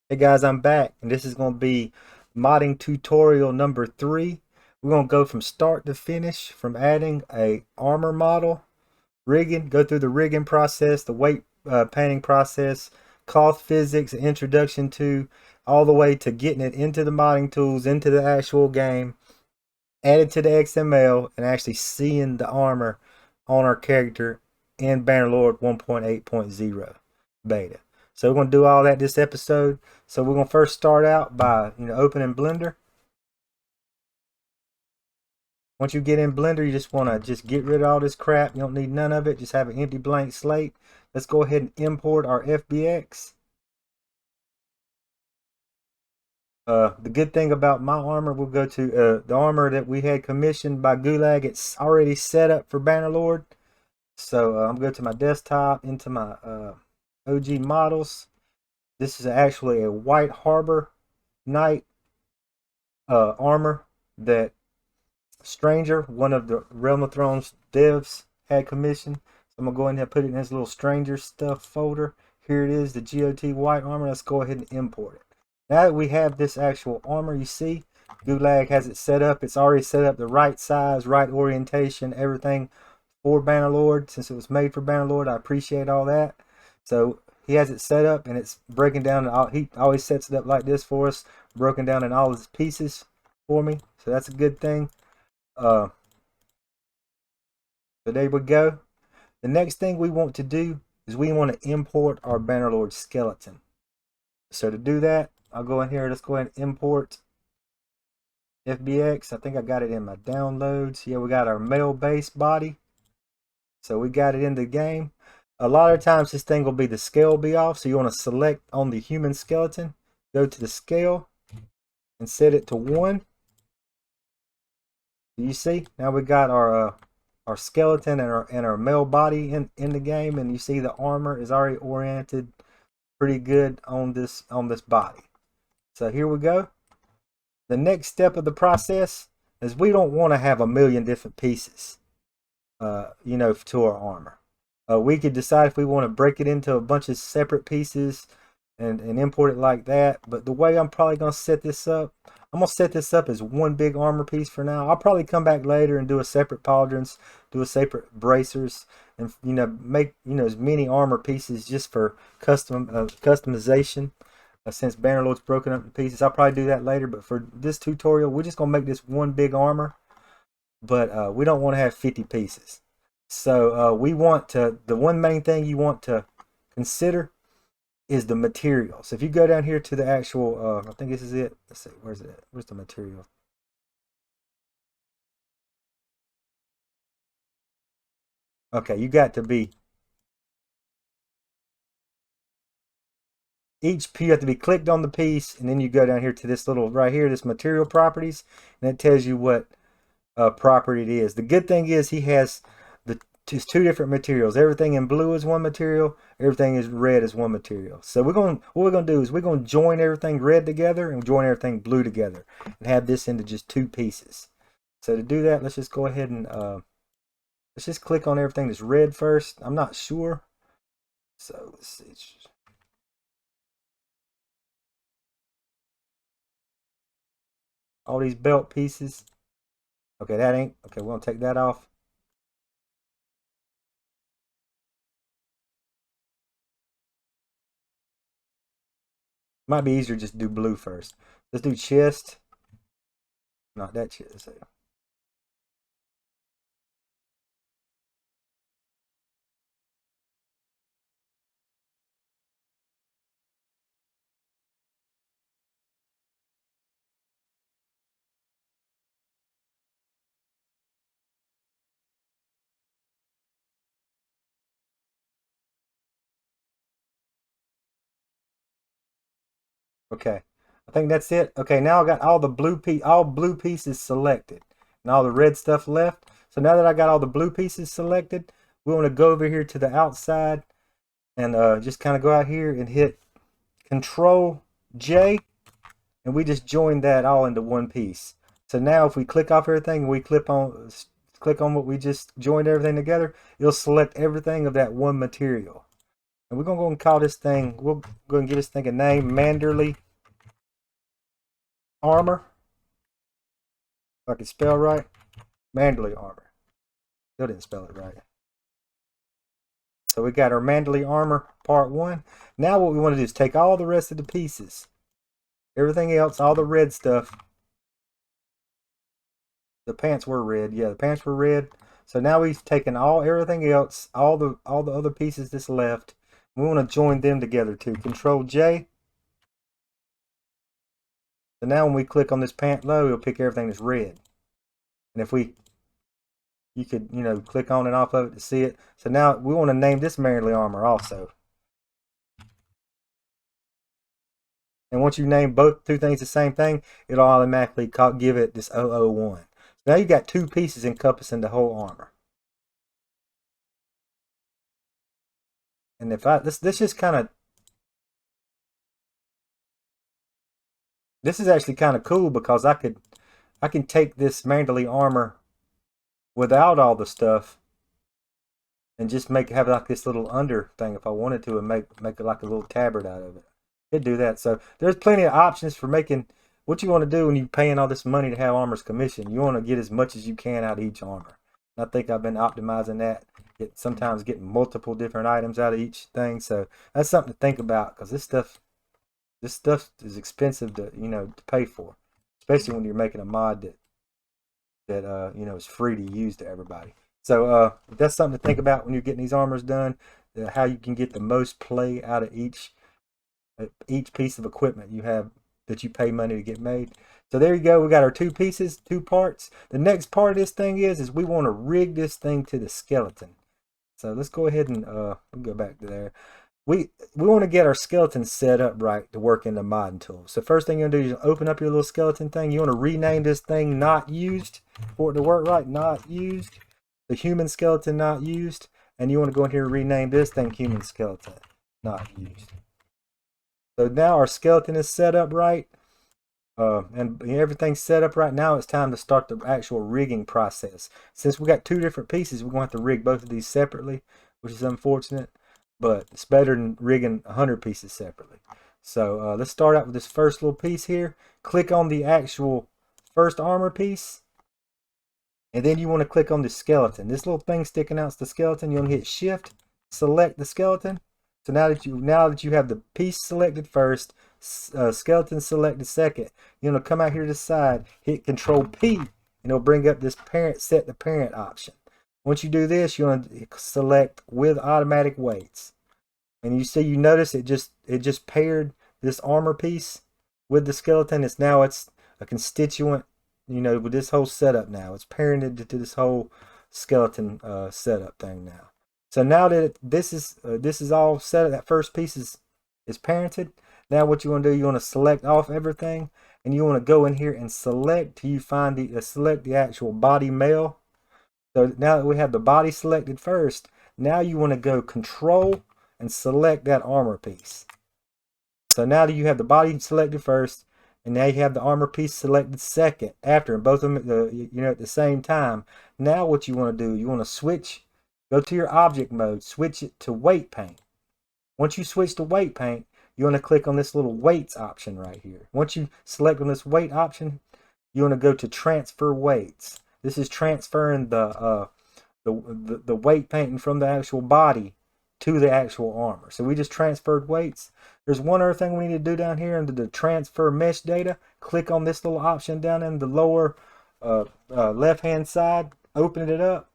Hey guys, I'm back, and this is going to be modding tutorial number 3. We're going to go from start to finish, from adding a armor model, rigging, go through the rigging process, the weight painting process, cloth physics, introduction to, all the way to getting it into the modding tools, into the actual game, added to the XML, and actually seeing the armor on our character in Bannerlord 1.8.0 beta. So we're going to do all that this episode. So we're going to first start out by opening Blender. Once you get in Blender, you just want to get rid of all this crap. You don't need none of it. Just have an empty blank slate. Let's go ahead and import our FBX. The good thing about my armor, we'll go to the armor that we had commissioned by Gulag. It's already set up for Bannerlord. So I'm going to my desktop, into my OG models. This is actually a White Harbor Knight armor that Stranger, one of the Realm of Thrones devs, had commissioned. So I'm going to go ahead and put it in this little Stranger stuff folder. Here it is, the GOT white armor. Let's go ahead and import it. Now that we have this actual armor, you see, Gulag has it set up. It's already set up the right size, right orientation, everything for Bannerlord. Since it was made for Bannerlord, I appreciate all that. So he has it set up, and it's breaking down. He always sets it up like this for us, broken down in all its pieces for me. So that's a good thing. So there we go. The next thing we want to do is we want to import our Bannerlord skeleton. So to do that, I'll go in here. Let's go ahead and import FBX. I think I got it in my downloads. Yeah, we got our male base body. So we got it in the game. A lot of times this thing will be, the scale will be off. So you want to select on the human skeleton, go to the scale and set it to 1. You see, now we got our skeleton and our male body in the game, and you see the armor is already oriented pretty good on this body. So here we go. The next step of the process is we don't want to have a million different pieces, to our armor. We could decide if we want to break it into a bunch of separate pieces and import it like that. But the way I'm probably going to set this up, I'm going to set this up as one big armor piece for now. I'll probably come back later and do a separate pauldrons, do a separate bracers, and make as many armor pieces just for customization. Since Bannerlord's broken up in pieces, I'll probably do that later. But for this tutorial, we're just going to make this one big armor. But we don't want to have 50 pieces. So we want to, the one main thing you want to consider is the material. So if you go down here to the actual, I think this is it. Let's see, where's it at? Where's the material? Okay, you got to be, you have to be clicked on the piece, and then you go down here to this little, right here, this material properties, and it tells you what property it is. The good thing is he has just 2 different materials. Everything in blue is one material, everything is red is one material. So what we're gonna do is we're gonna join everything red together and join everything blue together and have this into just 2 pieces. So to do that, let's just go ahead and let's just click on everything that's red first. I'm not sure. So let's see. All these belt pieces. Okay, that ain't okay. We're gonna take that off. Might be easier just do blue first. Let's do chest. Not that chest. Okay, I think that's it. Okay, now I got all the all blue pieces selected, and all the red stuff left. So now that I got all the blue pieces selected, we want to go over here to the outside and just kind of go out here and hit Control J, and we just joined that all into one piece. So now if we click off everything and we click on what we just joined everything together, it'll select everything of that one material. And we're going to go and call this thing, we'll go and give this thing a name, Manderly Armor. If I can spell right. Manderly Armor. Still didn't spell it right. So we got our Manderly Armor part 1. Now what we want to do is take all the rest of the pieces. Everything else, all the red stuff. The pants were red. Yeah, the pants were red. So now we've taken everything else, all the other pieces that's left. We want to join them together too. Control J. So now when we click on this pant low, it'll pick everything that's red. And if you could, click on and off of it to see it. So now we want to name this Manderly Armor also. And once you name two things the same thing, it'll automatically give it this 001. Now you got two pieces encompassing the whole armor. And if this just kind of, this is actually kind of cool because I can take this Manderly Armor without all the stuff and just have like this little under thing if I wanted to, and make it like a little tabard out of it. Could do that. So there's plenty of options for making what you want to do when you're paying all this money to have armors commissioned. You want to get as much as you can out of each armor. And I think I've been optimizing that. Sometimes getting multiple different items out of each thing. So that's something to think about, because this stuff is expensive to to pay for, especially when you're making a mod that is free to use to everybody. So that's something to think about when you're getting these armors done. How you can get the most play out of each piece of equipment you have that you pay money to get made. So there you go. We got our two pieces, two parts. The next part of this thing is we want to rig this thing to the skeleton. So let's go ahead and we'll go back to there. We want to get our skeleton set up right to work in the modding tool. So first thing you're going to do is open up your little skeleton thing. You want to rename this thing not used for it to work right. Not used. The human skeleton not used. And you want to go in here and rename this thing human skeleton not used. So now our skeleton is set up right. And everything's set up right now. It's time to start the actual rigging process. Since we got two different pieces, we're going to have to rig both of these separately, which is unfortunate, but it's better than rigging 100 pieces separately. So let's start out with this first little piece here. Click on the actual first armor piece, and then you want to click on the skeleton. This little thing sticking out is the skeleton. You want to hit Shift, select the skeleton. So now that you have the piece selected first, skeleton selected second, you're going to come out here to the side, hit Control P, and it'll bring up this set the parent option. Once you do this, you're going to select with automatic weights, and you notice it just paired this armor piece with the skeleton. It's a constituent, with this whole setup now. It's parented to this whole skeleton setup thing now. So now that this is all set up, that first piece is parented. Now what you want to do, you want to select off everything, and you want to go in here and select till you find select the actual body male. So now that we have the body selected first, now you want to go Control and select that armor piece. So now that you have the body selected first, and now you have the armor piece selected second after, and both of them at the same time. Now what you want to do, you want to switch. Go to your object mode, switch it to weight paint. Once you switch to weight paint, you want to click on this little weights option right here. Once you select on this weight option, you want to go to transfer weights. This is transferring the weight painting from the actual body to the actual armor. So we just transferred weights. There's one other thing we need to do down here under the transfer mesh data. Click on this little option down in the lower left hand side, open it up.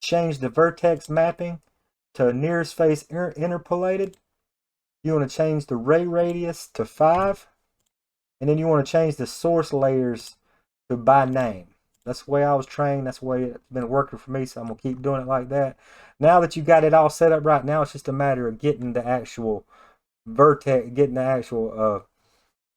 Change the vertex mapping to nearest face interpolated. You want to change the ray radius to 5, and then you want to change the source layers to by name. That's the way I was trained. That's the way it's been working for me, so I'm going to keep doing it like that. Now that you got it all set up right now, it's just a matter of getting the actual vertex, getting the actual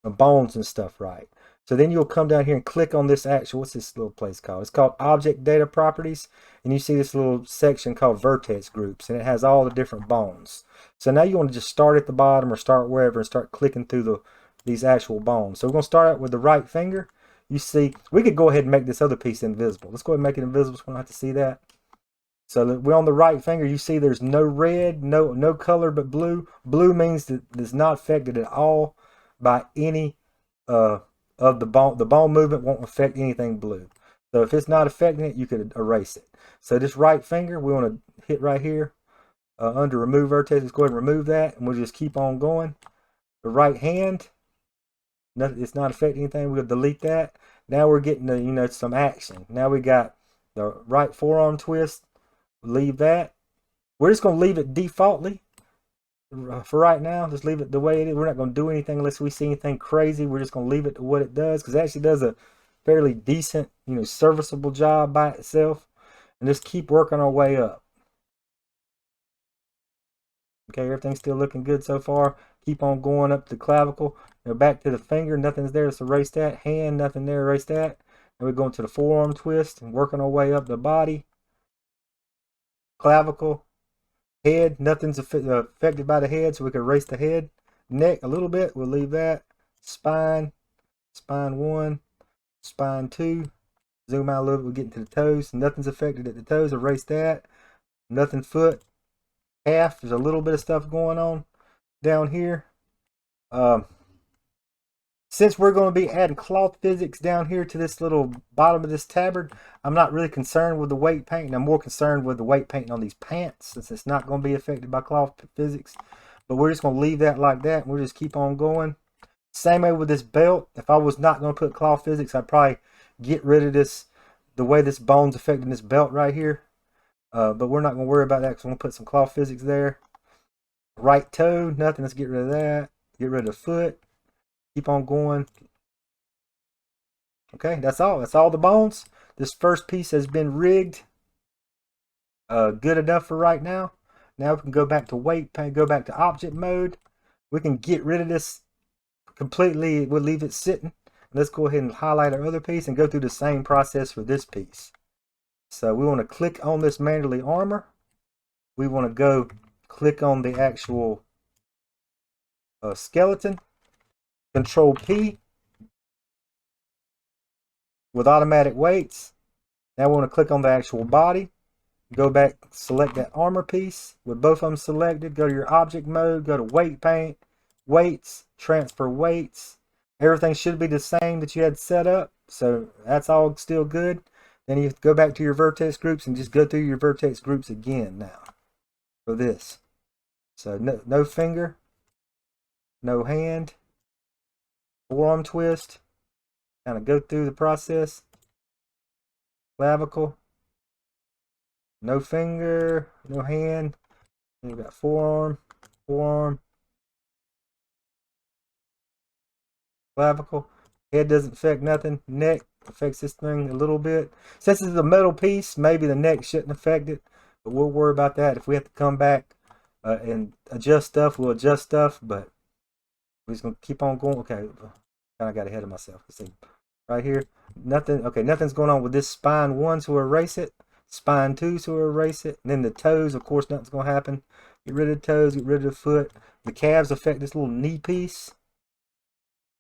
bones and stuff right. So then you'll come down here and click on this what's this little place called? It's called Object Data Properties. And you see this little section called Vertex Groups. And it has all the different bones. So now you want to just start at the bottom or start wherever and start clicking through these actual bones. So we're going to start out with the right finger. You see, we could go ahead and make this other piece invisible. Let's go ahead and make it invisible so we don't have to see that. So we're on the right finger. You see there's no red, no color but blue. Blue means that it's not affected at all by any of the bone. The bone movement won't affect anything blue. So if it's not affecting it, you could erase it. So this right finger, we want to hit right here under remove vertex. Let's go ahead and remove that, and we'll just keep on going. The right hand, it's not affecting anything. We'll delete that. Now we're getting to, some action. Now we got the right forearm twist. Leave that. We're just going to leave it defaultly for right now. Just leave it the way it is. We're not going to do anything unless we see anything crazy. We're just going to leave it to what it does, because it actually does a fairly decent, serviceable job by itself. And just keep working our way up. Okay, everything's still looking good so far. Keep on going up the clavicle. Back to the finger, nothing's there, let's erase that. Hand, nothing there, erase that. And we're going to the forearm twist and working our way up the body. Clavicle. Head, nothing's affected by the head, so we can erase the head. Neck, a little bit, we'll leave that. Spine, spine 1, spine 2. Zoom out a little bit, we'll get into the toes. Nothing's affected at the toes, erase that. Nothing foot. Calf, there's a little bit of stuff going on down here. Since we're going to be adding cloth physics down here to this little bottom of this tabard, I'm not really concerned with the weight paint. I'm more concerned with the weight painting on these pants, since it's not going to be affected by cloth physics. But we're just going to leave that like that. We'll just keep on going. Same way with this belt. If I was not going to put cloth physics, I'd probably get rid of this, the way this bone's affecting this belt right here. But we're not going to worry about that, because I'm going to put some cloth physics there. Right toe, nothing. Let's get rid of that. Get rid of the foot. Keep on going. Okay, that's all. That's all the bones. This first piece has been rigged. Good enough for right now. Now we can go back to weight paint, go back to object mode. We can get rid of this completely. We'll leave it sitting. Let's go ahead and highlight our other piece and go through the same process for this piece. So we want to click on this manderly armor. We want to go click on the actual skeleton. Control P with automatic weights. Now we want to click on the actual body. Go back, select that armor piece with both of them selected. Go to your object mode. Go to weight paint, weights, transfer weights. Everything should be the same that you had set up. So that's all still good. Then you go back to your vertex groups and just go through your vertex groups again now for this. So no finger, no hand, forearm twist, kind of go through the process. Clavicle, no finger, no hand. Then you got forearm, clavicle. Head doesn't affect nothing. Neck affects this thing a little bit. Since it's a metal piece, maybe the neck shouldn't affect it, but we'll worry about that. If we have to come back and adjust stuff, we'll adjust stuff, but we're just going to keep on going. Okay, kind of got ahead of myself. Let's see. Right here, nothing. Okay, nothing's going on with this spine 1, so we'll erase it. Spine 2, so we'll erase it. And then the toes, of course, nothing's going to happen. Get rid of the toes, get rid of the foot. The calves affect this little knee piece.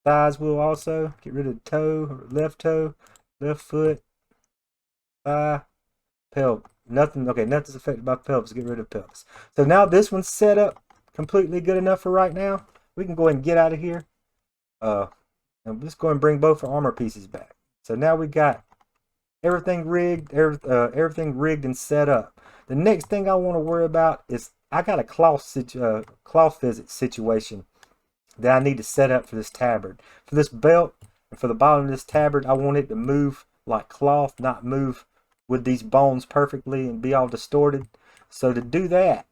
Thighs will also. Get rid of the toe, left foot, thigh, pelvis. Nothing. Okay, nothing's affected by pelvis. Get rid of pelvis. So now this one's set up completely good enough for right now. We can go ahead and get out of here. And let's go and bring both our armor pieces back. So now we got everything rigged, everything rigged and set up. The next thing I want to worry about is I got a cloth physics situation that I need to set up for this tabard. For this belt and for the bottom of this tabard, I want it to move like cloth, not move with these bones perfectly and be all distorted. So to do that,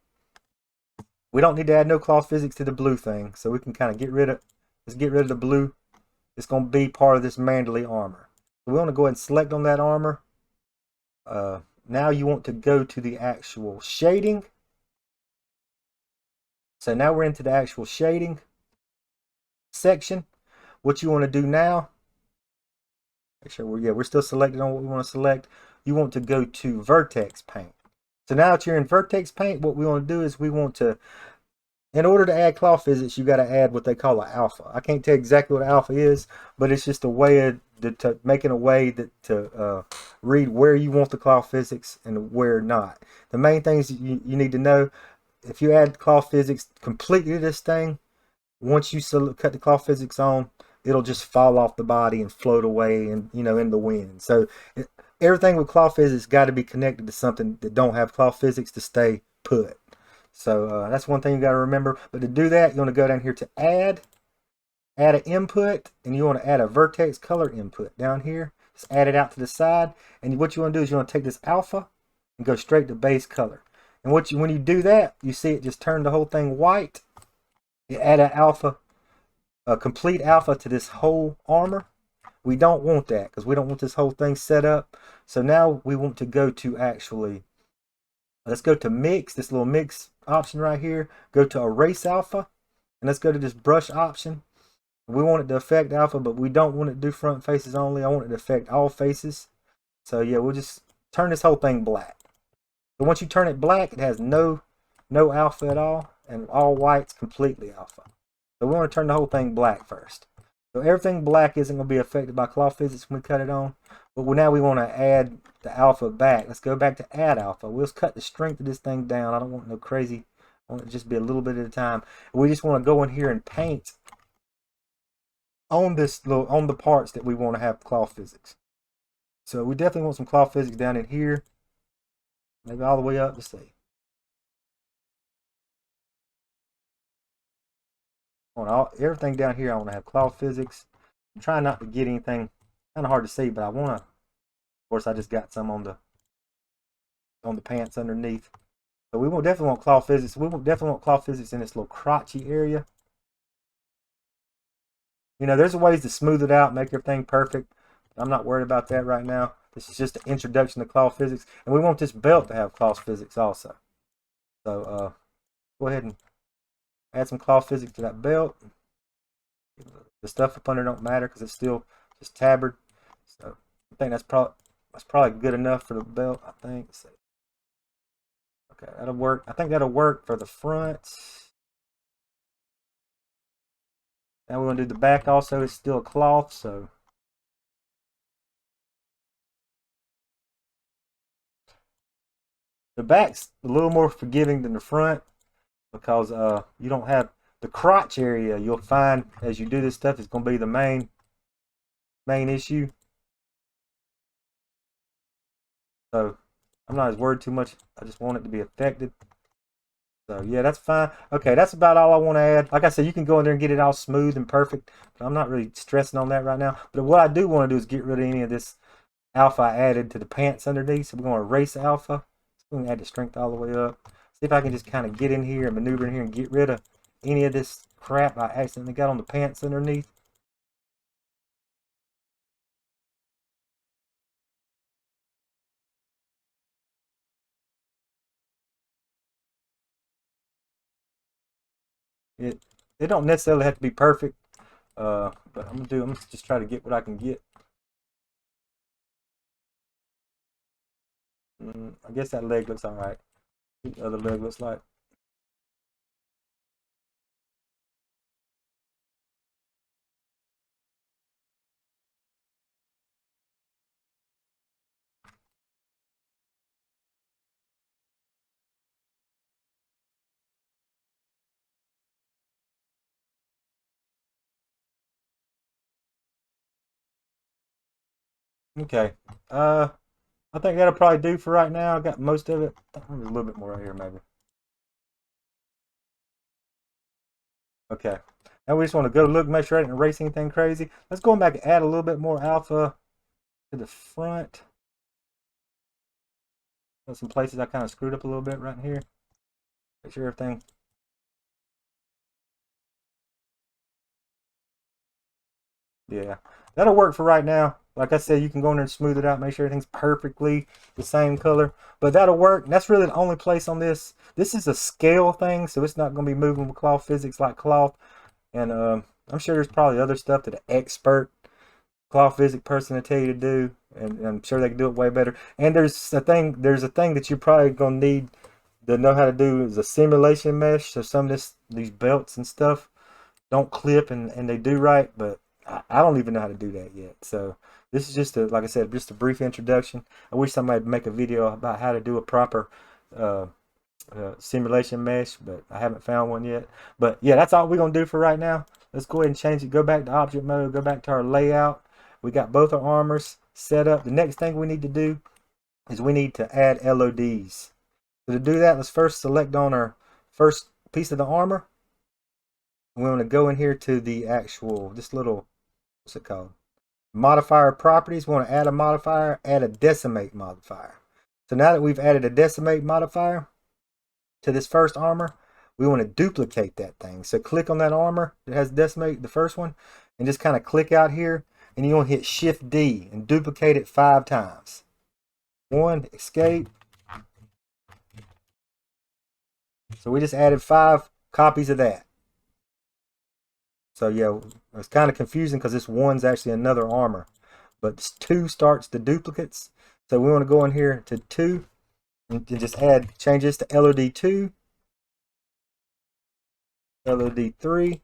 we don't need to add no cloth physics to the blue thing. So we can kind of let's get rid of the blue. It's going to be part of this manderly armor. So we want to go ahead and select on that armor. Now you want to go to the actual shading. So now we're into the actual shading section. What you want to do now, make sure we're still selected on what we want to select. You want to go to vertex paint. So now that you're in vertex paint, what we want to do is we want to in order to add cloth physics, you got to add what they call an alpha. I can't tell exactly what alpha is, but it's just a way to making a way to read where you want the cloth physics and where not. The main things you need to know, if you add cloth physics completely to this thing, once you cut the cloth physics on, it'll just fall off the body and float away and in the wind. So everything with cloth physics got to be connected to something that don't have cloth physics to stay put. So that's one thing you got to remember. But to do that, you want to go down here to add an input, and you want to add a vertex color input down here. Just add it out to the side, and what you want to do is you want to take this alpha and go straight to base color. And when you do that, you see it just turn the whole thing white. You add an alpha, a complete alpha to this whole armor. We don't want that because we don't want this whole thing set up. So now we want to go to let's go to mix, this little mix option right here. Go to erase alpha, and let's go to this brush option. We want it to affect alpha, but we don't want it to do front faces only. I want it to affect all faces. So yeah, we'll just turn this whole thing black. But once you turn it black, it has no alpha at all, and all white's completely alpha. So we want to turn the whole thing black first. So everything black isn't going to be affected by cloth physics when we cut it on. But now we want to add the alpha back. Let's go back to add alpha. We'll cut the strength of this thing down. I don't want no crazy. I want it to just be a little bit at a time. We just want to go in here and paint on the parts that we want to have cloth physics. So we definitely want some cloth physics down in here. Maybe all the way up. Let's see. Everything down here I want to have cloth physics. I'm trying not to get anything kind of hard to see, but I want to. Of course, I just got some on the pants underneath. So we will definitely want cloth physics. We will definitely want cloth physics in this little crotchy area. There's ways to smooth it out, make everything perfect. I'm not worried about that right now. This is just an introduction to cloth physics, and we want this belt to have cloth physics also. So go ahead and add some cloth physics to that belt. The stuff up under don't matter because it's still just tabard. So I think that's probably good enough for the belt. I think. So, okay, that'll work. I think that'll work for the front. Now we're going to do the back also. It's still cloth, so the back's a little more forgiving than the front because you don't have the crotch area. You'll find as you do this stuff, it's going to be the main issue. So I'm not as worried too much. I just want it to be affected. So yeah, that's fine. Okay, that's about all I want to add. Like I said, you can go in there and get it all smooth and perfect, but I'm not really stressing on that right now. But what I do want to do is get rid of any of this alpha I added to the pants underneath. So we're going to erase alpha. So we're going to add the strength all the way up. See if I can just kind of get in here and maneuver in here and get rid of any of this crap I accidentally got on the pants underneath. It don't necessarily have to be perfect, but I'm gonna just try to get what I can get. I guess that leg looks all right. The other leg looks like. Okay. I think that'll probably do for right now. I got most of it. There's a little bit more right here, maybe. Okay. Now we just want to go look, make sure I didn't erase anything crazy. Let's go back and add a little bit more alpha to the front. There's some places I kind of screwed up a little bit right here. Make sure everything. Yeah, that'll work for right now. Like I said, you can go in there and smooth it out, make sure everything's perfectly the same color. But that'll work. That's really the only place on this. This is a scale thing, so it's not going to be moving with cloth physics like cloth. And I'm sure there's probably other stuff that an expert cloth physics person will tell you to do, and I'm sure they can do it way better. And there's a thing that you're probably going to need that know how to do is a simulation mesh. So some of these belts and stuff don't clip and they do right, but I don't even know how to do that yet. So this is just like I said, just a brief introduction. I wish somebody would make a video about how to do a proper uh, simulation mesh, but I haven't found one yet. But yeah, that's all we're gonna do for right now. Let's go ahead and change it. Go back to object mode. Go back to our layout. We got both our armors set up. The next thing we need to do is we need to add LODs. So to do that, let's first select on our first piece of the armor. We want to go in here to the actual, this little, what's it called? Modifier properties. We want to add a modifier, add a decimate modifier. So now that we've added a decimate modifier to this first armor, we want to duplicate that thing. So click on that armor that has decimate, the first one, and just kind of click out here, and you want to hit Shift D and duplicate it 5 times. 1, escape. So we just added 5 copies of that. So yeah, it's kind of confusing because this 1's actually another armor, but 2 starts the duplicates. So we want to go in here to 2 and just change this to LOD2, LOD3,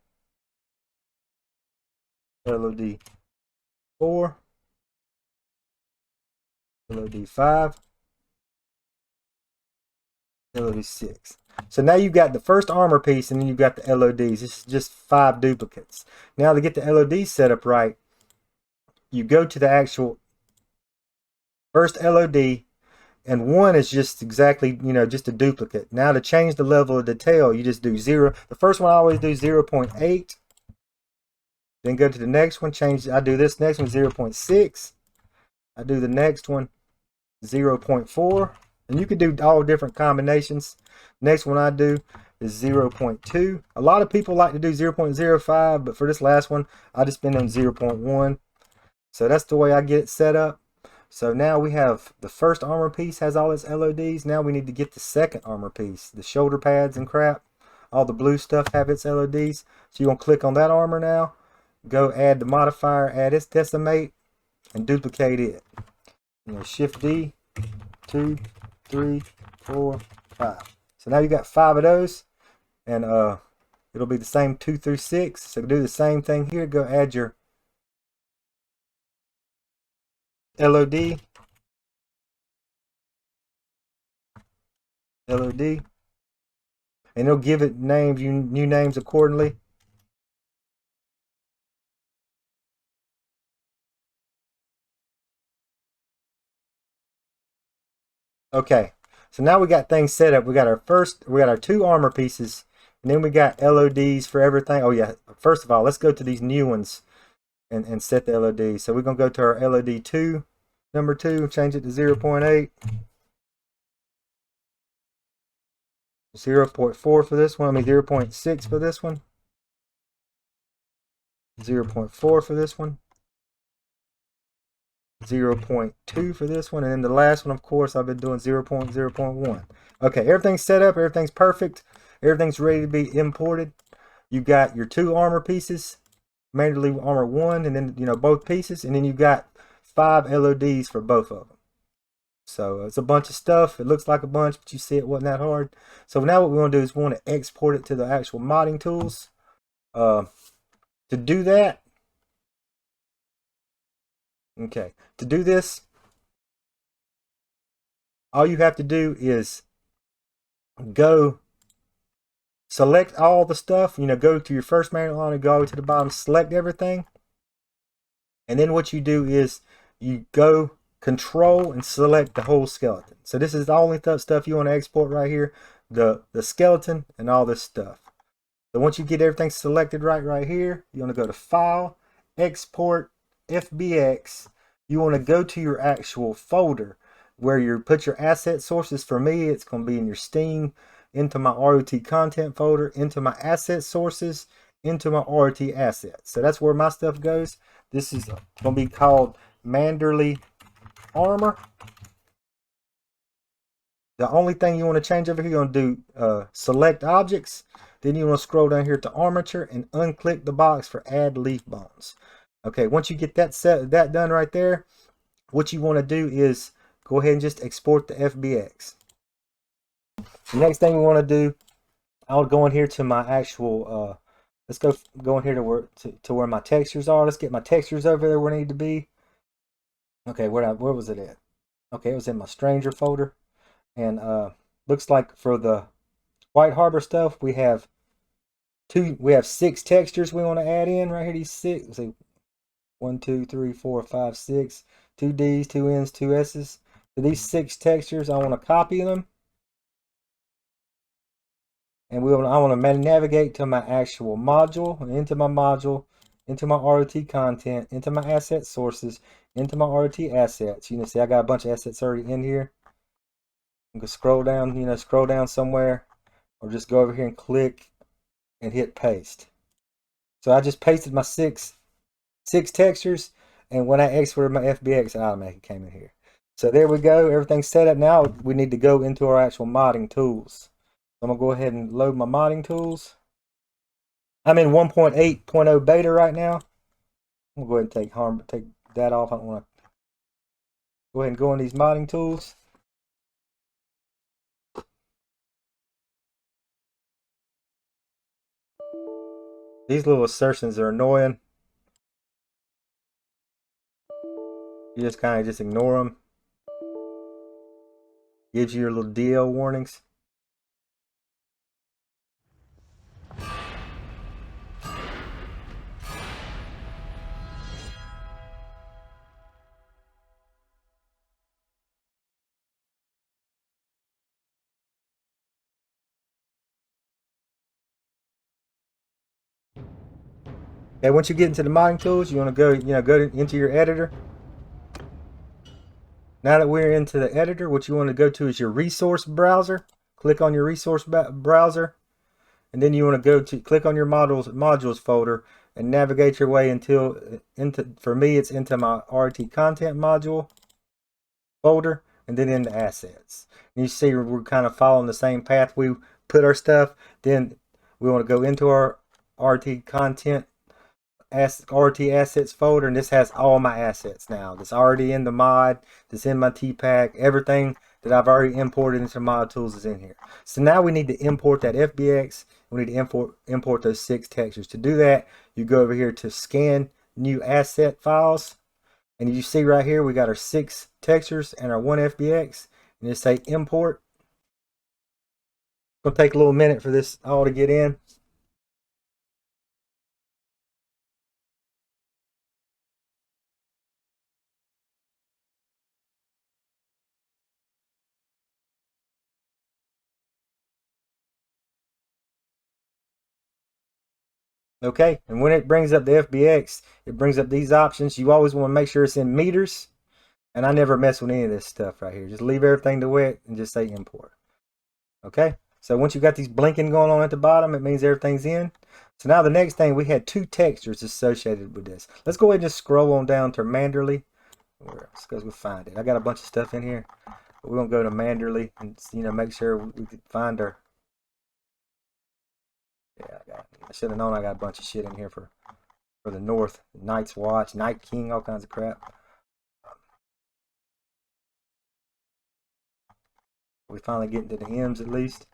LOD4, LOD5, LOD6. So now you've got the first armor piece and then you've got the LODs. This is just 5 duplicates. Now to get the LODs set up right, you go to the actual first LOD, and 1 is just exactly, just a duplicate. Now to change the level of detail, you just do 0. The first one I always do 0.8. Then go to the next one, I do this next one 0.6. I do the next one 0.4. And you can do all different combinations. Next one I do is 0.2. A lot of people like to do 0.05, but for this last one, I just been on 0.1. So that's the way I get it set up. So now we have the first armor piece has all its LODs. Now we need to get the second armor piece. The shoulder pads and crap, all the blue stuff have its LODs. So you're going to click on that armor now. Go add the modifier, add its decimate, and duplicate it. Shift D, 2, 3, 4, 5. So now you got 5 of those, and it'll be the same 2 through 6. So do the same thing here. Go add your LOD, and it'll give it names, new names accordingly. Okay, so now we got things set up. We got our 2 armor pieces, and then we got LODs for everything. Oh yeah, first of all, let's go to these new ones and set the LODs. So we're gonna go to our LOD2, number 2, change it to 0.8, 0.4 for this one. 0.6 for this one, 0.4 for this one, 0.2 for this one, and then the last one, of course, I've been doing 0.0.1. Okay, everything's set up, everything's perfect, everything's ready to be imported. You got your 2 armor pieces, manually armor 1, and then both pieces, and then you got 5 LODs for both of them. So it's a bunch of stuff. It looks like a bunch, but you see it wasn't that hard. So now what we want to do is we want to export it to the actual modding tools. To do that, okay, to do this, all you have to do is go select all the stuff, go to your first manual line and go to the bottom, select everything. And then what you do is you go control and select the whole skeleton. So this is the only stuff you want to export right here, the skeleton and all this stuff. So once you get everything selected right here, you want to go to File, Export, FBX. You want to go to your actual folder where you put your asset sources. For me, it's going to be in your Steam, into my ROT content folder, into my asset sources, into my ROT assets. So that's where my stuff goes. This is going to be called Bannerlord Armor. The only thing you want to change over here, you're going to do select objects. Then you want to scroll down here to armature and unclick the box for add leaf bones. Okay, once you get that done right there, what you want to do is go ahead and just export the FBX. The next thing we want to do, I'll go in here to my actual, let's go in here to where my textures are. Let's get my textures over there where they need to be. Okay, where was it at? Okay, it was in my stranger folder. And looks like for the White Harbor stuff, we have 6 textures we want to add in right here. These 6. Let's see, 1, 2, 3, 4, 5, 6. 2 D's, 2 N's, 2 S's. So these 6 textures, I want to copy them. And I want to navigate to my actual module, and into my module, into my ROT content, into my asset sources, into my ROT assets. You can see I got a bunch of assets already in here. I'm going to scroll down, scroll down somewhere, or just go over here and click and hit paste. So I just pasted my six textures, and when I exported my FBX, it automatically came in here. So there we go. Everything's set up. Now we need to go into our actual modding tools. I'm going to go ahead and load my modding tools. I'm in 1.8.0 beta right now. I'm going to go ahead and take that off. I don't want to go ahead and go in these modding tools. These little assertions are annoying. You just kind of just ignore them. Gives you your little DL warnings. Okay, once you get into the modding tools, you want to go, into your editor. Now that we're into the editor, what you want to go to is your resource browser. Click on your resource browser, and then you want to go to click on your modules folder and navigate your way for me it's into my RT content module folder, and then into assets. And you see we're kind of following the same path we put our stuff. Then we want to go into our RT content RT assets folder, and this has all my assets now. That's already in the mod, that's in my TPack. Everything that I've already imported into mod tools is in here. So now we need to import that FBX. We need to import those 6 textures. To do that, you go over here to scan new asset files, and you see right here we got our 6 textures and our 1 FBX, and just say import. It's gonna take a little minute for this all to get in. Okay, and when it brings up the FBX, it brings up these options. You always want to make sure it's in meters, and I never mess with any of this stuff right here. Just leave everything to wet and just say import. Okay, so once you got these blinking going on at the bottom, it means everything's in. So now the next thing, we had 2 textures associated with this. Let's go ahead and just scroll on down to Manderley. Let's go find it. I got a bunch of stuff in here. We're gonna go to Manderley and make sure we can find our. Yeah, I should have known I got a bunch of shit in here for the North. Night's Watch, Night King, all kinds of crap. We finally get into the M's at least.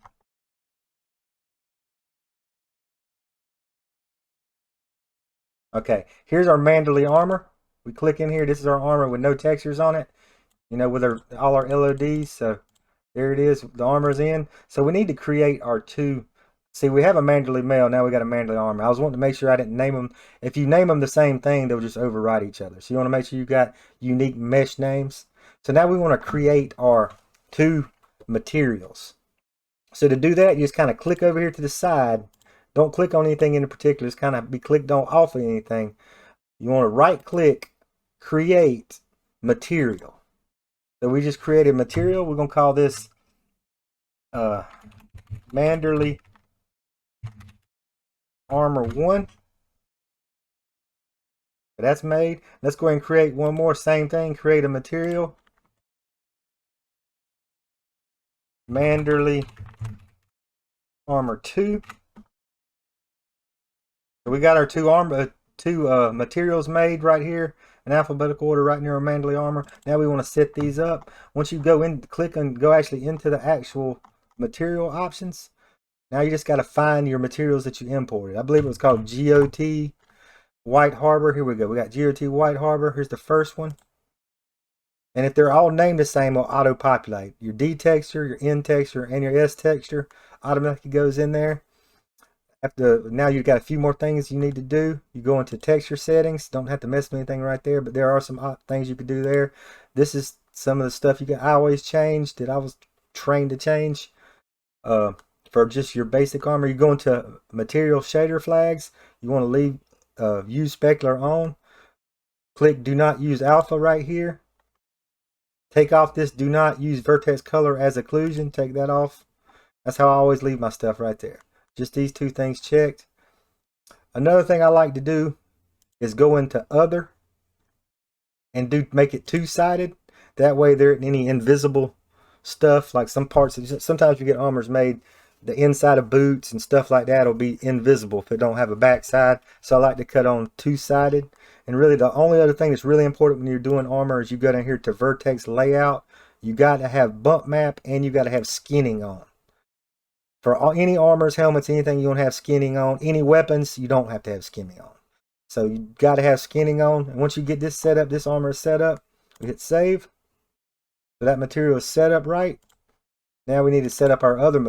Okay, here's our Manderley armor. We click in here. This is our armor with no textures on it. With all our LODs. So there it is. The armor's in. So we need to create our 2. See, we have a Manderley male. Now we got a Manderley armor. I was wanting to make sure I didn't name them. If you name them the same thing, they'll just override each other. So you want to make sure you got unique mesh names. So now we want to create our 2 materials. So to do that, you just kind of click over here to the side. Don't click on anything in particular. Just kind of be clicked on off of anything. You want to right click, create material. So we just created material. We're going to call this Manderley Armor 1. So that's made. Let's go ahead and create one more. Same thing. Create a material. Manderley Armor 2. So we got our 2 materials made right here in alphabetical order right near our Manderley armor. Now we want to set these up. Once you go in, click and go actually into the actual material options. Now you just got to find your materials that you imported. I believe it was called GOT White Harbor. Here we go. We got GOT White Harbor. Here's the first one. And if they're all named the same, it'll auto-populate. Your D texture, your N texture, and your S texture automatically goes in there. Now you've got a few more things you need to do. You go into texture settings. Don't have to mess with anything right there, but there are some things you could do there. This is some of the stuff I always change that I was trained to change. For just your basic armor, you go into material shader flags. You want to leave use specular on. Click do not use alpha right here. Take off this do not use vertex color as occlusion. Take that off. That's how I always leave my stuff right there. Just these two things checked. Another thing I like to do is go into other and make it two-sided. That way there isn't any invisible stuff, like some parts. Sometimes you get armors made, the inside of boots and stuff like that will be invisible if it don't have a backside. So I like to cut on two-sided. And really the only other thing that's really important when you're doing armor is you go down here to vertex layout. You got to have bump map and you got to have skinning on. For any armors, helmets, anything you don't have skinning on, any weapons, you don't have to have skinning on. So you got to have skinning on. And once you get this set up, this armor is set up, we hit save. So that material is set up right. Now we need to set up our other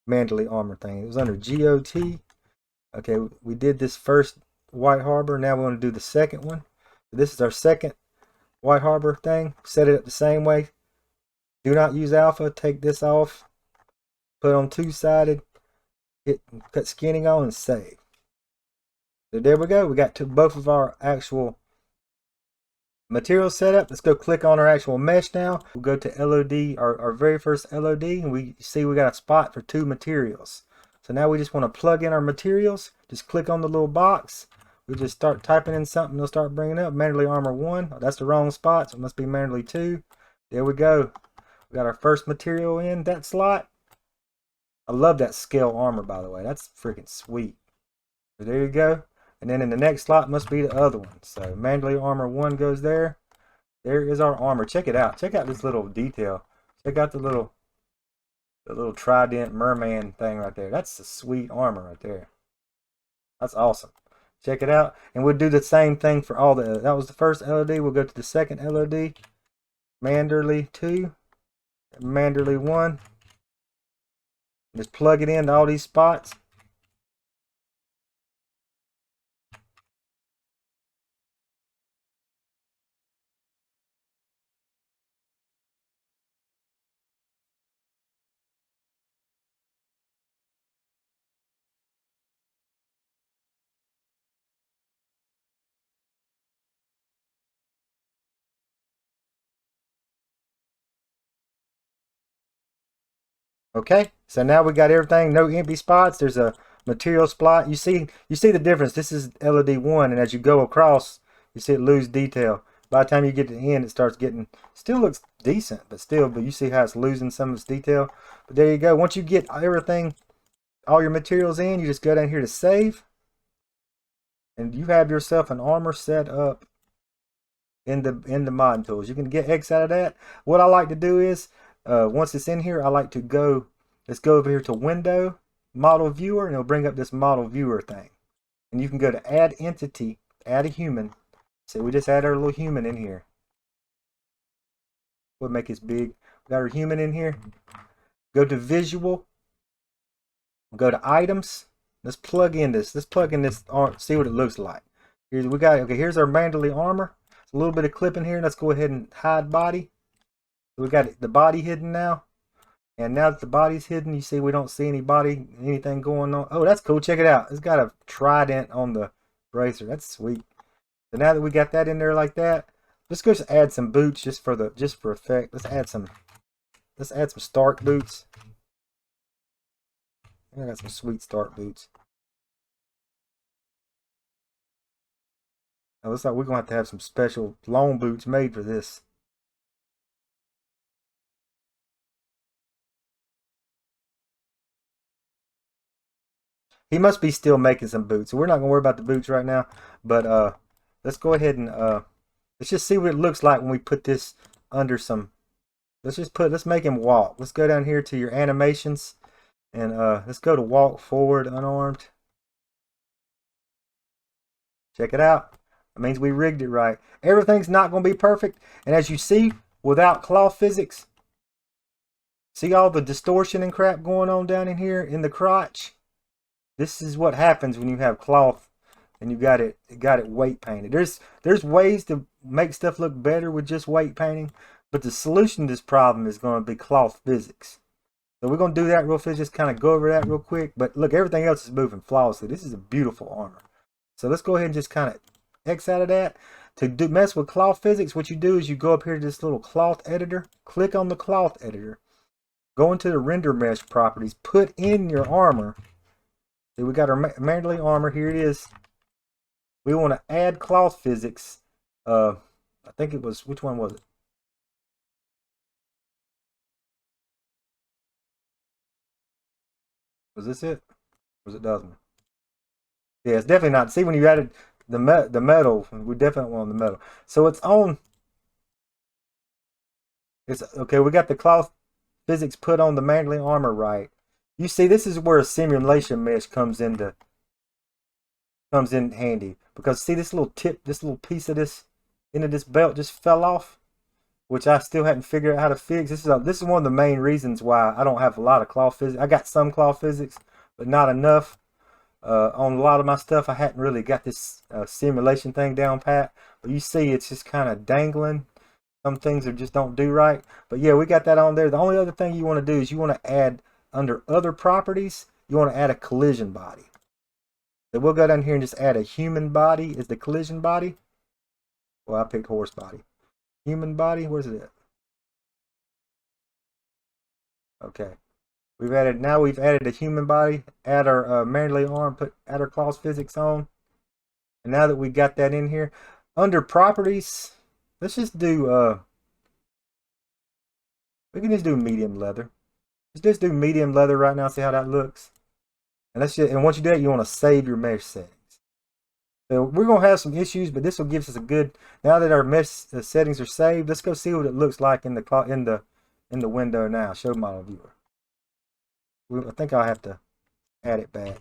Manderley armor thing. It was under GOT. Okay, we did this first White Harbor. Now we want to do the second one. So this is our second White Harbor thing. Set it up the same way. Do not use alpha. Take this off. Put on two-sided. Hit cut skinning on and save. So there we go. We got both of our actual material setup. Let's go click on our actual mesh now. We'll go to LOD, our very first LOD, and we see we got a spot for two materials. So now we just want to plug in our materials. Just click on the little box. We just start typing in something. It'll start bringing up Manderley Armor 1. Oh, that's the wrong spot, so it must be Manderley 2. There we go. We got our first material in that slot. I love that scale armor, by the way. That's freaking sweet. So there you go. And then in the next slot must be the other one. So Manderley Armor 1 goes there. There is our armor. Check it out. Check out this little detail. Check out the little trident merman thing right there. That's a sweet armor right there. That's awesome. Check it out. And we'll do the same thing for all the... That was the first LOD. We'll go to the second LOD. Manderley 2. Manderley 1. Just plug it into all these spots. Okay, so now we got everything, no empty spots. There's a material spot. You see the difference. This is LOD 1, and as you go across, you see it lose detail. By the time you get to the end, it starts getting, still looks decent, but you see how it's losing some of its detail. But there you go. Once you get everything, all your materials in, you just go down here to save, and you have yourself an armor set up in the mod tools. You can get X out of that. What I like to do is, once it's in here, I like to let's go over here to Window, Model Viewer, and it'll bring up this Model Viewer thing. And you can go to Add Entity, Add a Human. So we just add our little human in here. We'll make this big. We got our human in here. Go to Visual. Go to Items. Let's plug in this. Let's plug in this. See what it looks like. Here's our Manderley armor. It's a little bit of clipping here. Let's go ahead and hide body. We got the body hidden now. And now that the body's hidden, you see we don't see anything going on. Oh, that's cool. Check it out. It's got a trident on the bracer. That's sweet. So now that we got that in there like that, let's go add some boots just for effect. Let's add some Stark boots. I got some sweet Stark boots. Now, looks like we're gonna have to have some special long boots made for this. He must be still making some boots. So we're not going to worry about the boots right now. But let's go ahead and let's just see what it looks like when we put this under some let's make him walk. Let's go down here to your animations and let's go to walk forward unarmed. Check it out. That means we rigged it right. Everything's not going to be perfect. And as you see, without cloth physics, see all the distortion and crap going on down in here in the crotch? This is what happens when you have cloth and you got it weight painted. There's ways to make stuff look better with just weight painting, but the solution to this problem is going to be cloth physics. So we're going to do that real fast, just kind of go over that real quick. But look, everything else is moving flawlessly. This is a beautiful armor. So let's go ahead and just kind of X out of that. To mess with cloth physics, what you do is you go up here to this little cloth editor, click on the cloth editor, go into the render mesh properties, put in your armor. See, we got our manly armor. Here it is. We want to add cloth physics. I think it was, which one was it? Was this it? Was it doesn't? Yeah, it's definitely not. See, when you added the metal, we definitely want the metal. So it's on. It's okay. We got the cloth physics put on the manly armor right. You see, this is where a simulation mesh comes in handy, because see this little tip, this little piece of this end of this belt just fell off, which I still hadn't figured out how to fix. This is one of the main reasons why I don't have a lot of cloth physics. I got some cloth physics, but not enough. On a lot of my stuff, I hadn't really got this simulation thing down pat. But you see, it's just kind of dangling. Some things are just don't do right. But yeah, we got that on there. The only other thing you want to do is you want to add, under other properties, you want to add a collision body. So we'll go down here and just add a human body is the collision body. Well, I picked horse body. Human body, where's it at? Okay. We've added a human body, add our manly arm, add our cloth physics on. And now that we got that in here, under properties, let's just do we can just do medium leather. Let's just do medium leather right now, see how that looks. And once you do that, you want to save your mesh settings. So we're gonna have some issues, but this will give us a good. Now that our mesh settings are saved, let's go see what it looks like in the window now. Show model viewer. I think I'll have to add it back.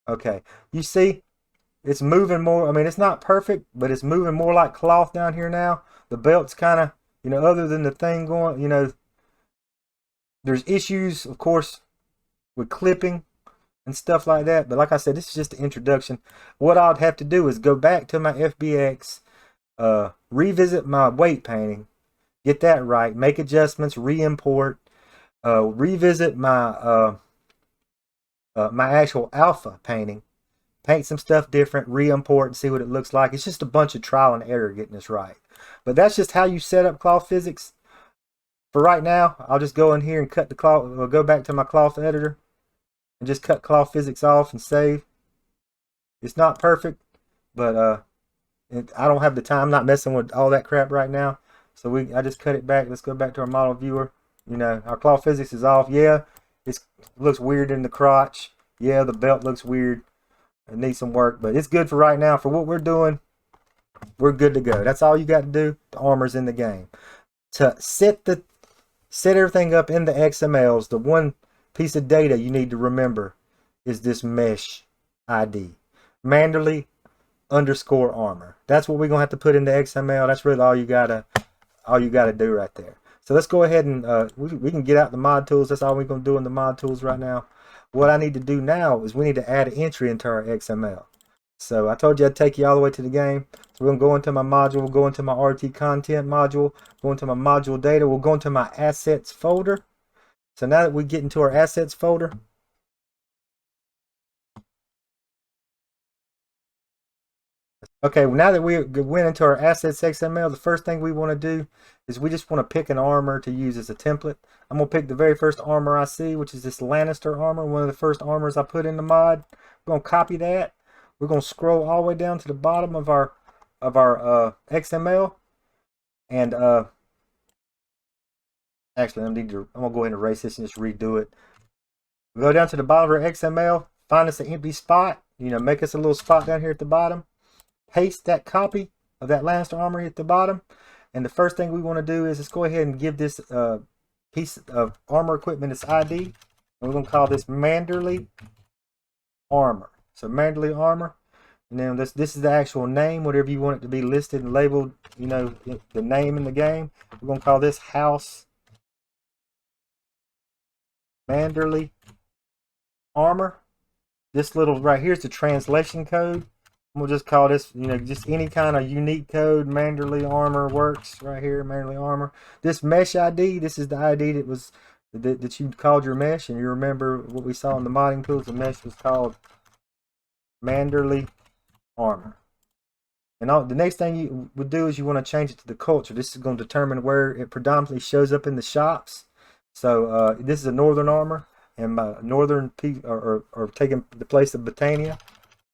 Okay, you see, it's moving more. I mean, it's not perfect, but it's moving more like cloth down here now. The belt's kind of, other than the thing going, there's issues, of course, with clipping and stuff like that. But like I said, this is just the introduction. What I'd have to do is go back to my FBX, revisit my weight painting, get that right, make adjustments, re-import, revisit my my actual alpha painting, paint some stuff different, re-import and see what it looks like. It's just a bunch of trial and error getting this right. But that's just how you set up cloth physics. For right now, I'll just go in here and cut the cloth, go back to my cloth editor and just cut cloth physics off and save. It's not perfect, but I don't have the time. I'm not messing with all that crap right now. So I just cut it back. Let's go back to our model viewer. Our cloth physics is off. Yeah, it looks weird in the crotch. Yeah, the belt looks weird. It needs some work, but it's good for right now. For what we're doing, we're good to go. That's all you got to do. The armor's in the game. To set everything up in the XMLs, the one piece of data you need to remember is this mesh ID. Manderly _armor. That's what we're gonna have to put in the XML. That's really all you gotta do right there. So let's go ahead and we can get out the mod tools. That's all we're gonna do in the mod tools right now. What I need to do now is we need to add an entry into our XML. So I told you I'd take you all the way to the game. So we're gonna go into my module, we'll go into my RT content module, go into my module data, we'll go into my assets folder. So now that we get into our assets folder, okay, now that we went into our assets XML, the first thing we want to do is we just want to pick an armor to use as a template. I'm going to pick the very first armor I see, which is this Lannister armor, one of the first armors I put in the mod. We're going to copy that. We're going to scroll all the way down to the bottom of our XML. And actually, I'm going to go ahead and erase this and just redo it. We go down to the bottom of our XML, find us an empty spot, make us a little spot down here at the bottom. Paste that copy of that Lannister armor at the bottom. And the first thing we want to do is let's go ahead and give this piece of armor equipment its ID. And we're going to call this Manderley Armor. So Manderley Armor. And then this is the actual name, whatever you want it to be listed and labeled, you know, the name in the game. We're going to call this House Manderley Armor. This little right here is the translation code. We'll just call this, you know, just any kind of unique code. Manderley Armor works right here. Manderley Armor. This mesh ID, this is the ID that was that you called your mesh, and you remember what we saw in the modding tools. The mesh was called Manderley Armor. And the next thing you would do is you want to change it to the culture. This is going to determine where it predominantly shows up in the shops. So this is a northern armor, and northern are taking the place of Britannia.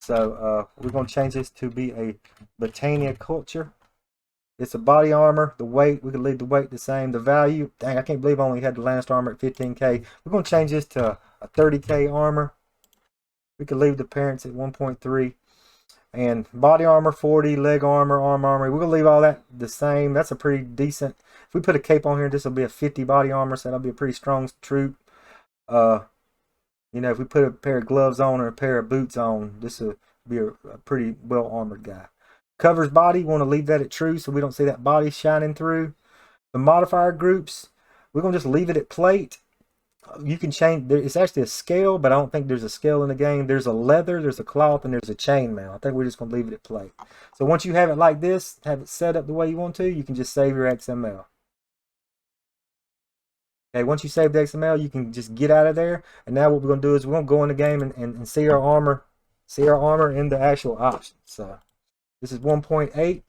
So we're going to change this to be a Britannia culture. It's a body armor. The weight, we can leave the weight the same. The value, dang, I can't believe I only had the last armor at 15k. We're going to change this to a 30k armor. We can leave the parents at 1.3. And body armor 40, leg armor, arm armor. We're going to leave all that the same. That's a pretty decent. If we put a cape on here, this will be a 50 body armor, so that'll be a pretty strong troop. You know, if we put a pair of gloves on or a pair of boots on, this will be a pretty well armored guy. Covers body, want to leave that at true so we don't see that body shining through. The modifier groups, we're going to just leave it at plate. You can change, it's actually a scale, but I don't think there's a scale in the game. There's a leather, there's a cloth, and there's a chainmail. I think we're just going to leave it at plate. So once you have it like this, have it set up the way you want to, you can just save your XML. Okay, once you save the XML, you can just get out of there. And now what we're going to do is we're going to go in the game and see our armor, in the actual options. So this is 1.8.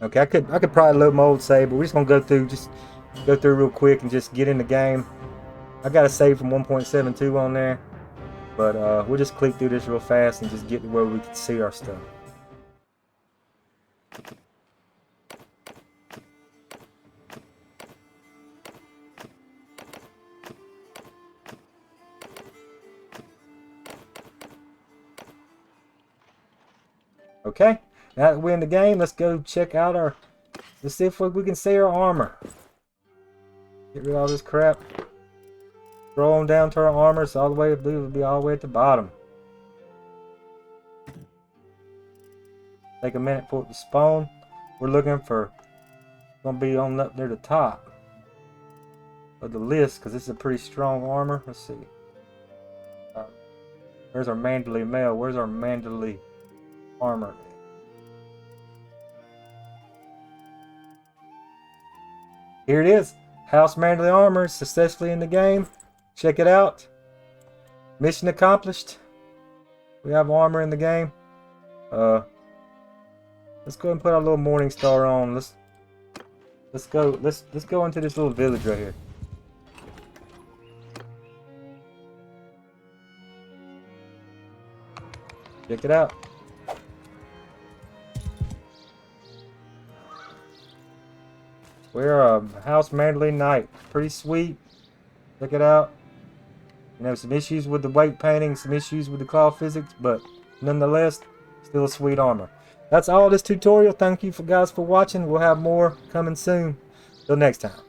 Okay, I could probably load my old save, but we're just gonna go through real quick and just get in the game. I got a save from 1.72 on there, but we'll just click through this real fast and just get to where we can see our stuff. Okay, now that we're in the game, let's go check out let's see if we can see our armor. Get rid of all this crap. Scroll on down to our armor, so all the way, it'll be all the way at the bottom. Take a minute for it to spawn. We're looking for, gonna be on up near the top of the list, because this is a pretty strong armor. Let's see. Where's our Manderley mail? Where's our Manderley armor? Here it is. House Manderley armor is successfully in the game. Check it out. Mission accomplished. We have armor in the game. Let's go and put our little morning star on. Let's go into this little village right here. Check it out. We're a House Manderley Knight. Pretty sweet. Check it out. You know, some issues with the weight painting, some issues with the claw physics, but nonetheless, still a sweet armor. That's all this tutorial. Thank you guys for watching. We'll have more coming soon. Till next time.